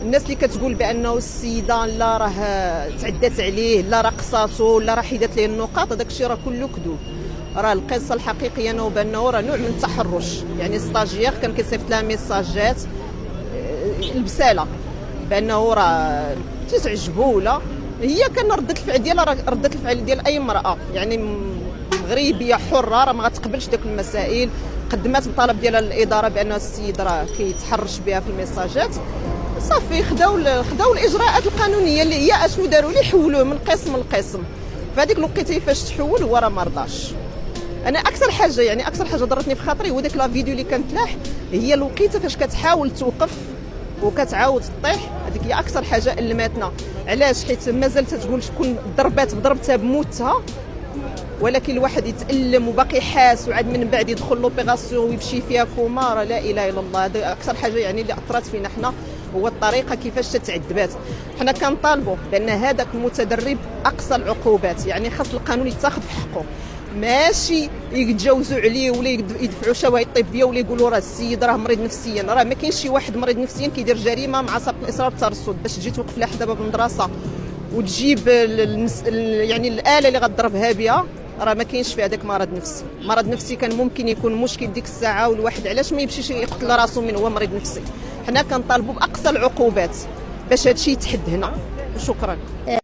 الناس اللي كتقول بانه السيده لا راه تعدات عليه لا راه قصاتو لا راه حيدات ليه النقاط، هذاك الشيء راه كله كذوب. راه القصه الحقيقيه انه بانه راه نوع من التحرش، يعني ستاجير كان كيصيفط لها ميساجات البساله بانه راه تتعجبو، ولا هي كان رده الفعل ديالها راه رده الفعل ديال اي امراه يعني مغربيه حره راه ما غتقبلش ديك المسائل. قدمت بطلب ديالها للاداره بان السيد راه كيتحرش بها في الميساجات، صافي خداو الاجراءات القانونيه اللي هي اشنو داروا ليه، حولوه من قسم لقسم. فهذيك الوقيته فاش تحول هو راه ما رضاش. انا اكثر حاجه ضرتني في خاطري هو داك لا فيديو اللي كانت لاح، هي الوقيته فاش كتحاول توقف وكتعاود تطيح، هذيك هي اكثر حاجه الماتنا. علاش؟ حيت مازال تتقول شكون ضربات بضربتها بموتها، ولكن الواحد يتالم وباقي حاس وعاد من بعد يدخل لوبيراسيون ويمشي فيها كوما، راه لا اله الا الله. هذا اكثر حاجه يعني اللي اثرت فينا حنا، هو الطريقه كيفاش تتعذبات. حنا كنطالبوا بان هذاك المتدرب اقصى العقوبات، يعني خاص القانون يتاخذ في حقه، ماشي يتجاوزوا عليه ولا يدفعوا شواهد طبيه ولا يقولوا راه السيد راه مريض نفسيا. راه ما كاينش شي واحد مريض نفسيا كيدير جريمه مع سبق الاصرار والترصد باش تجي توقف لها حدا باب المدرسه وتجيب يعني الاله اللي غتضربها بها. راه ما كاينش في هذاك مرض نفسي. مرض نفسي كان ممكن يكون مشكل ديك الساعه، والواحد علاش ما يمشيش يقتل راسو من هو مريض نفسي. حنا كنطالبوا باقصى العقوبات باش هذا الشيء يتحد هنا. وشكرا.